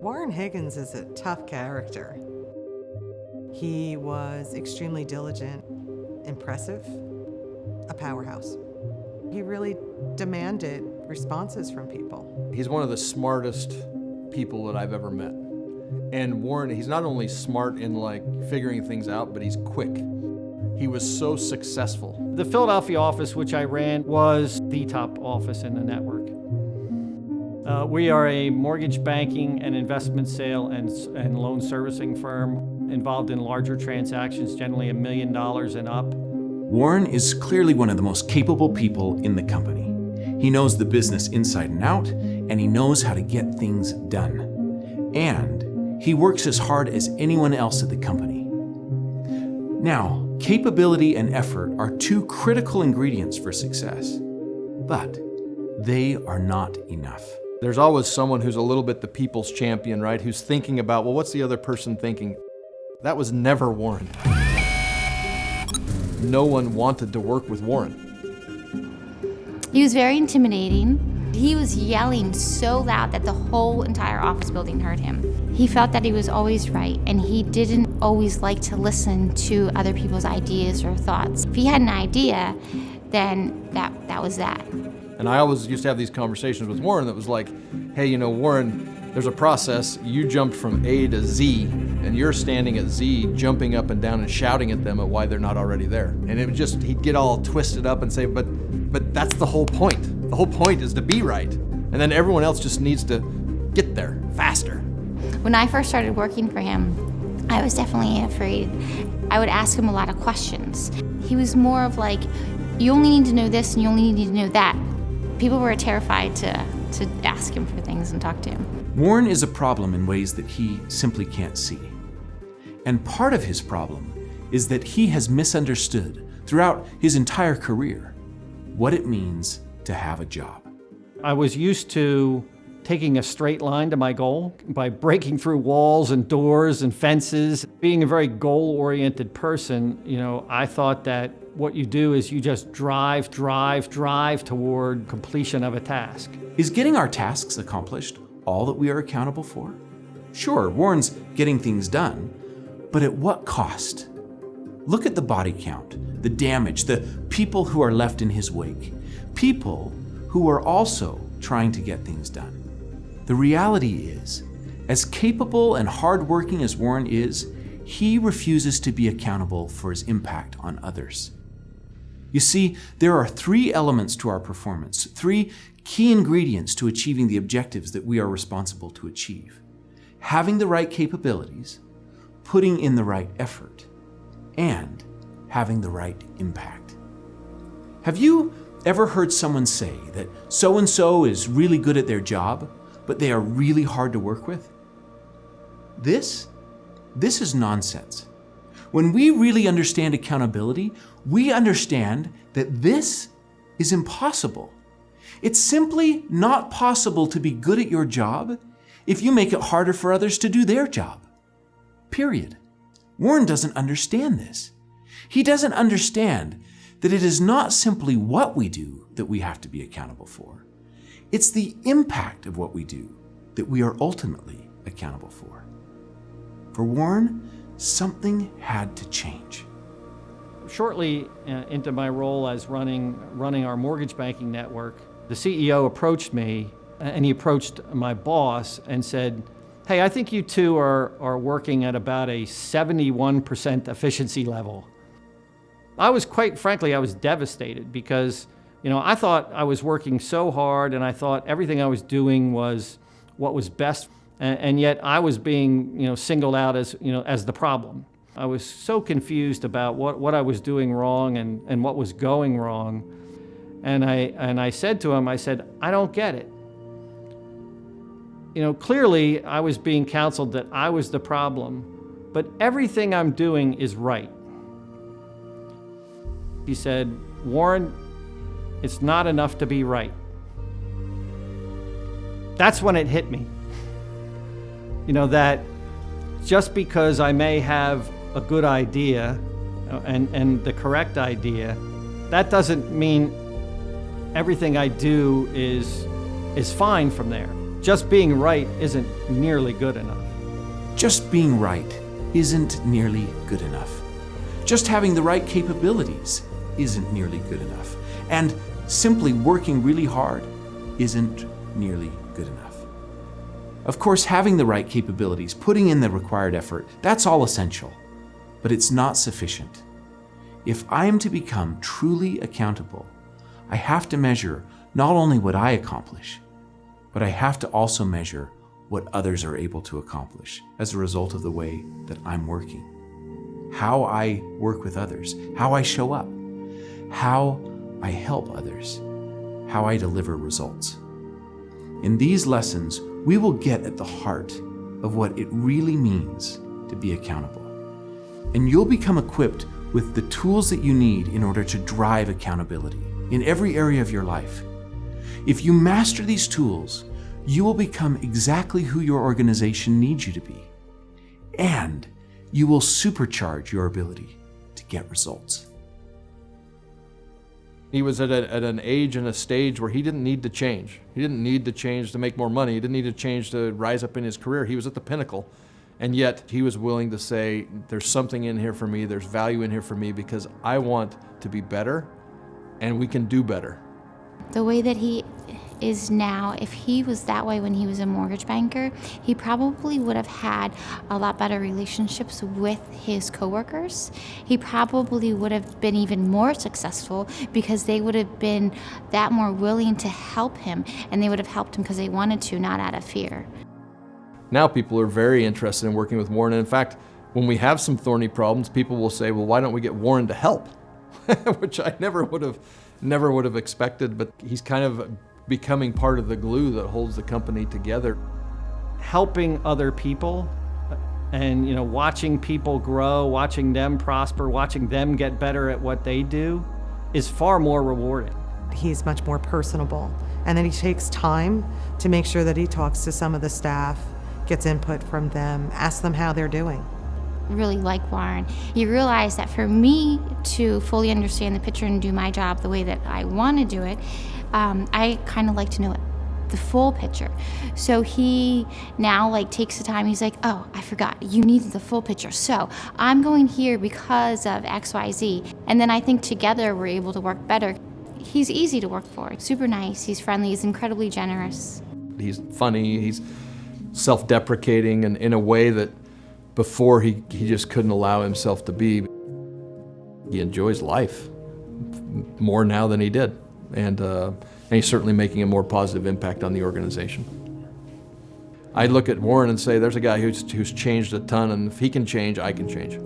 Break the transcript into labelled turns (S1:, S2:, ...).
S1: Warren Higgins is a tough character. He was extremely diligent, impressive, a powerhouse. He really demanded responses from people.
S2: He's one of the smartest people that I've ever met. And Warren, he's not only smart in figuring things out, but he's quick. He was so successful.
S3: The Philadelphia office, which I ran, was the top office in the network. We are a mortgage banking and investment sale and loan servicing firm involved in larger transactions, generally $1 million and up.
S4: Warren is clearly one of the most capable people in the company. He knows the business inside and out, and he knows how to get things done. And he works as hard as anyone else at the company. Now, capability and effort are two critical ingredients for success, but they are not enough.
S2: There's always someone who's a little bit the people's champion, right? Who's thinking about, well, what's the other person thinking? That was never Warren. No one wanted to work with Warren.
S5: He was very intimidating. He was yelling so loud that the whole entire office building heard him. He felt that he was always right, and he didn't always like to listen to other people's ideas or thoughts. If he had an idea, then that was that.
S2: And I always used to have these conversations with Warren that was like, hey, Warren, there's a process. You jumped from A to Z, and you're standing at Z, jumping up and down and shouting at them at why they're not already there. And it would he'd get all twisted up and say, but that's the whole point. The whole point is to be right. And then everyone else just needs to get there faster.
S5: When I first started working for him, I was definitely afraid. I would ask him a lot of questions. He was more of like, you only need to know this and you only need to know that. People were terrified to ask him for things and talk to him.
S4: Warren is a problem in ways that he simply can't see. And part of his problem is that he has misunderstood throughout his entire career what it means to have a job.
S3: I was used to taking a straight line to my goal by breaking through walls and doors and fences. Being a very goal-oriented person, I thought that what you do is you just drive toward completion of a task.
S4: Is getting our tasks accomplished all that we are accountable for? Sure, Warren's getting things done, but at what cost? Look at the body count, the damage, the people who are left in his wake, people who are also trying to get things done. The reality is, as capable and hardworking as Warren is, he refuses to be accountable for his impact on others. You see, there are three elements to our performance, three key ingredients to achieving the objectives that we are responsible to achieve. Having the right capabilities, putting in the right effort, and having the right impact. Have you ever heard someone say that so-and-so is really good at their job, but they are really hard to work with? This is nonsense. When we really understand accountability, we understand that this is impossible. It's simply not possible to be good at your job if you make it harder for others to do their job. Period. Warren doesn't understand this. He doesn't understand that it is not simply what we do that we have to be accountable for. It's the impact of what we do that we are ultimately accountable for. For Warren, something had to change.
S3: Shortly into my role as running our mortgage banking network, the CEO approached me, and he approached my boss and said, hey, I think you two are working at about a 71% efficiency level. I was devastated because, I thought I was working so hard and I thought everything I was doing was what was best, and yet I was being, singled out as the problem. I was so confused about what I was doing wrong and what was going wrong. And I said to him, I don't get it. Clearly I was being counseled that I was the problem, but everything I'm doing is right. He said, Warren, it's not enough to be right. That's when it hit me. That just because I may have a good idea and the correct idea, that doesn't mean everything I do is fine from there. Just being right isn't nearly good enough.
S4: Just being right isn't nearly good enough. Just having the right capabilities isn't nearly good enough. And simply working really hard isn't nearly good enough. Of course, having the right capabilities, putting in the required effort, that's all essential, but it's not sufficient. If I am to become truly accountable, I have to measure not only what I accomplish, but I have to also measure what others are able to accomplish as a result of the way that I'm working. How I work with others, how I show up, how I help others, how I deliver results. In these lessons, we will get at the heart of what it really means to be accountable. And you'll become equipped with the tools that you need in order to drive accountability in every area of your life. If you master these tools, you will become exactly who your organization needs you to be. And you will supercharge your ability to get results.
S2: He was at an age and a stage where he didn't need to change. He didn't need to change to make more money. He didn't need to change to rise up in his career. He was at the pinnacle. And yet he was willing to say, there's something in here for me, there's value in here for me because I want to be better and we can do better.
S5: The way that he is now, if he was that way when he was a mortgage banker, he probably would have had a lot better relationships with his coworkers. He probably would have been even more successful because they would have been that more willing to help him, and they would have helped him because they wanted to, not out of fear.
S2: Now people are very interested in working with Warren. And in fact, when we have some thorny problems, people will say, well, why don't we get Warren to help? Which I never would have expected, but he's kind of becoming part of the glue that holds the company together.
S3: Helping other people and watching people grow, watching them prosper, watching them get better at what they do is far more rewarding.
S1: He's much more personable, and then he takes time to make sure that he talks to some of the staff, gets input from them, asks them how they're doing.
S5: Really like Warren. You realize that for me to fully understand the picture and do my job the way that I want to do it, I kind of like to know it, the full picture. So he now takes the time, he's like, oh, I forgot, you need the full picture. So I'm going here because of XYZ. And then I think together we're able to work better. He's easy to work for, super nice, he's friendly, he's incredibly generous.
S2: He's funny, he's self-deprecating, and in a way that before he just couldn't allow himself to be. He enjoys life more now than he did. And he's certainly making a more positive impact on the organization. I look at Warren and say, there's a guy who's changed a ton, and if he can change, I can change.